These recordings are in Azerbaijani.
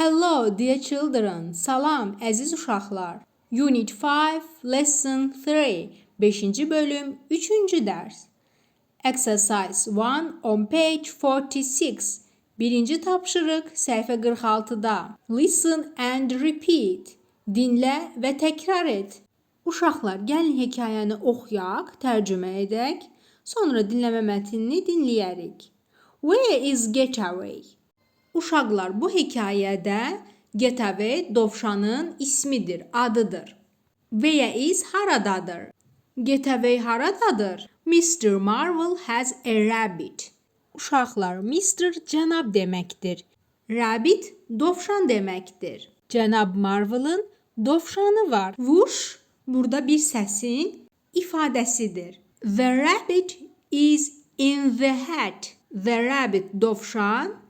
Hello dear children. Salam əziz uşaqlar. Unit 5, Lesson 3. 5-ci bölüm, 3-cü dərs. Exercise 1 on page 46. Birinci tapşırıq səhifə 46-da. Listen and repeat. Dinlə və təkrar et. Uşaqlar, gəlin hekayəni oxuyaq, tərcümə edək. Sonra dinləmə mətnini dinləyərik. Where is Getaway? Uşaqlar, bu hekayədə Getaway dovşanın ismidir, adıdır. Where is haradadır? Getaway haradadır? Mr. Marvel has a rabbit. Uşaqlar, Mr. cənab deməkdir. Rabbit dovşan deməkdir. Cənab Marvel'ın dovşanı var. Whoosh burada bir səsin ifadəsidir. The rabbit is in the hat. The rabbit dovşan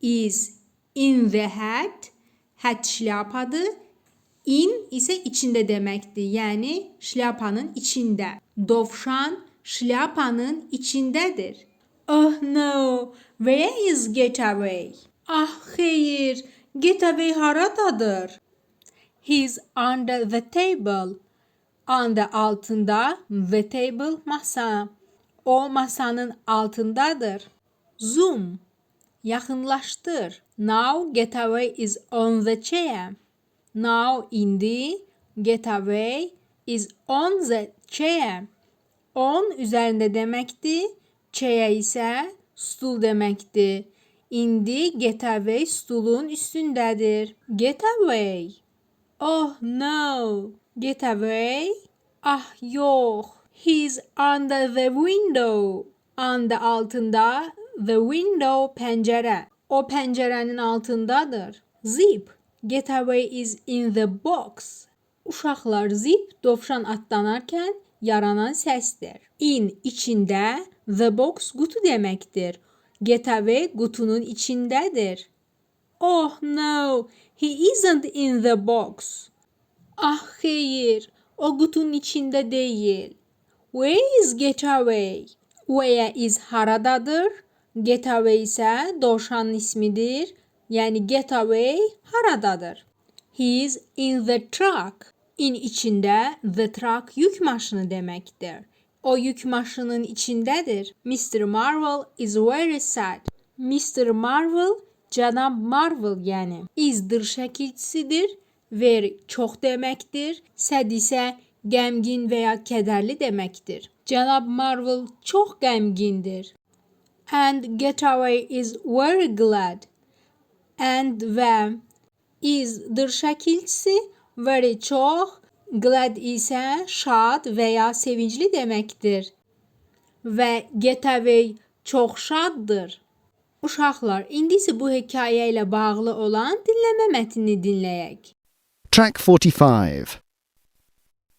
is in the hat. Hat şlyapadır. In isə içində deməkdir. Yəni şlyapanın içində. Dovşan şlyapanın içindədir. Oh no, where is Getaway? Ah xeyir, Getaway haradadır? He's under the table. Under altında, the table masa. O masanın altındadır. Zoom. Yaxınlaşdır. Now Getaway is on the chair. Now indi Getaway is on the chair. On üzərində deməkdir. Chair isə stul deməkdir. İndi Getaway stulun üstündədir. Getaway. Oh no. Getaway. Ah yox. He's under the window. Under altında. The window pəncərə. O pəncərənin altındadır. Zip. Getaway is in the box. Uşaqlar, zip dovşan atlanarkən yaranan səsdir. In içində, the box qutu deməkdir. Getaway qutunun içindədir. Oh no, he isn't in the box. Ah xeyir, o qutunun içində deyil. Where is Getaway? Where is haradadır? Getaway isə dovşanın ismidir. Yəni Getaway haradadır? He is in the truck. In içində, the truck yük maşını deməkdir. O yük maşının içindədir. Mr. Marvel is very sad. Mr. Marvel, cənab Marvel yəni. Is-dır şəkilçisidir. Very çox deməkdir. Sad isə qəmgin və ya kədərli deməkdir. Cənab Marvel çox qəmgindir. And Getaway is very glad. And və is-dır şəkilçisi, very çox, glad isə şad və ya sevincli deməkdir. Və Getaway çox şaddır. Uşaqlar, indi isə bu hekayə ilə bağlı olan dinləmə mətnini dinləyək. Track 45.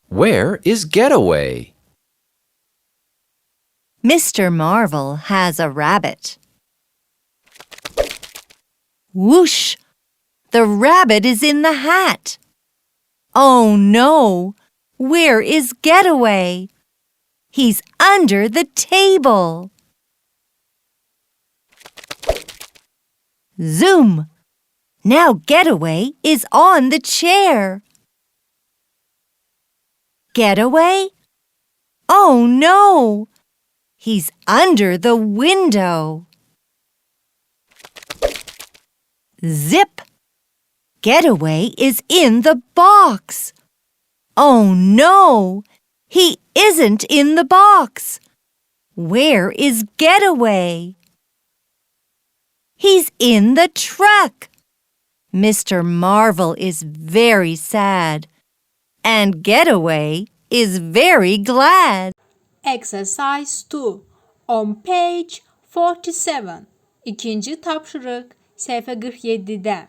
Where is Getaway? Mr. Marvel has a rabbit. Whoosh! The rabbit is in the hat. Oh no! Where is Getaway? He's under the table. Zoom! Now Getaway is on the chair. Getaway? Oh no! He's under the window. Zip! Getaway is in the box. Oh no! He isn't in the box. Where is Getaway? He's in the truck. Mr. Marvel is very sad. And Getaway is very glad. Exercise 2 on page 47. İkinci tapşırıq səhifə 47-də.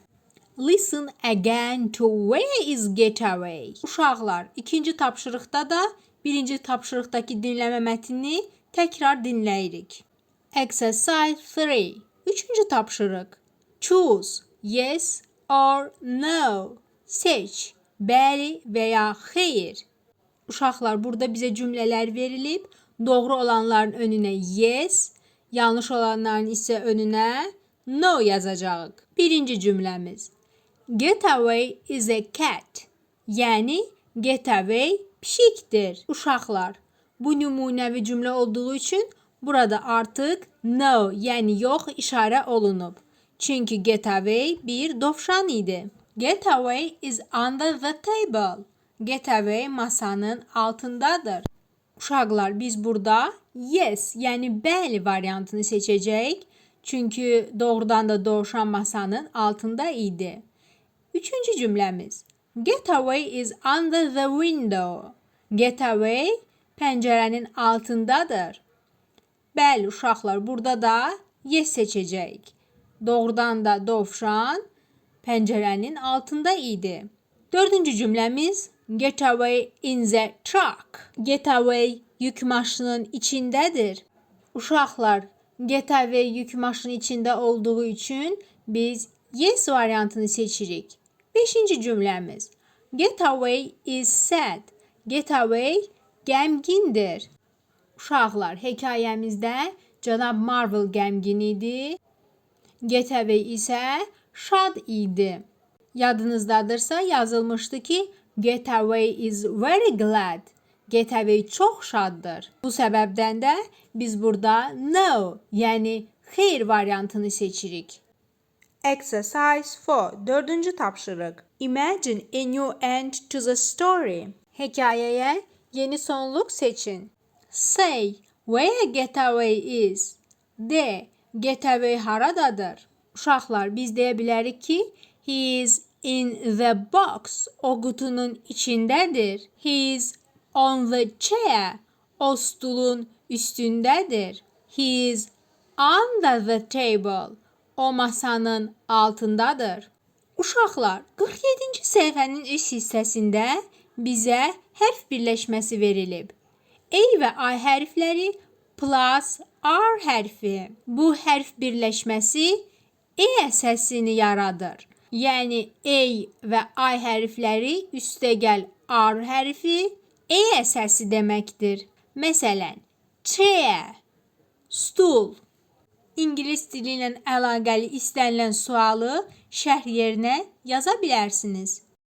Listen again to where is Getaway. Uşaqlar, ikinci tapşırıqda da birinci tapşırıqdakı dinləmə mətnini təkrar dinləyirik. Exercise 3. Üçüncü tapşırıq. Choose yes or no. Seç, bəli və ya xeyir. Uşaqlar, burada bizə cümlələr verilib. Doğru olanların önünə yes, yanlış olanların isə önünə no yazacağıq. Birinci cümləmiz. Get away is a cat. Yəni get away pişikdir. Uşaqlar, bu nümunəvi cümlə olduğu üçün burada artıq no, yəni yox işarə olunub. Çünki get away bir dovşan idi. Get away is under the table. Get away masanın altındadır. Uşaqlar, biz burada yes, yəni bəli variantını seçəcəyik. Çünki doğrudan da dovşan masanın altında idi. Üçüncü cümləmiz. Get away is under the window. Get away pəncərənin altındadır. Bəli, uşaqlar, burada da yes seçəcəyik. Doğrudan da dovşan pəncərənin altında idi. Dördüncü cümləmiz. Get away in the truck. Get away yük maşının içindədir. Uşaqlar, get away yük maşının içində olduğu üçün biz yes variantını seçirik. Beşinci cümləmiz. Get away is sad. Get away qəmgindir. Uşaqlar, hekayəmizdə cənab Marvel qəmgin idi. Get away isə şad idi. Yadınızdadırsa yazılmışdı ki, Get away is very glad. Get away çox şaddır. Bu səbəbdən də biz burada no, yəni xeyr variantını seçirik. Exercise 4. Dördüncü tapşırıq. Imagine a new end to the story. Hekayəyə yeni sonluq seçin. Say where get away is. De, get away haradadır. Uşaqlar, biz deyə bilərik ki, he is in the box. O qutunun içindədir. He is on the chair. O stulun üstündədir. He is under the table. O masanın altındadır. Uşaqlar, 47-ci səhifənin iş hissəsində bizə hərf birləşməsi verilib. A və I hərfləri plus R hərfi. Bu hərf birləşməsi E səsini yaradır. Yəni A və I hərfləri üstəgəl R hərfi E səsi deməkdir. Məsələn, chair, stul. İngilis dili ilə əlaqəli istənilən sualı şərh yerinə yaza bilərsiniz.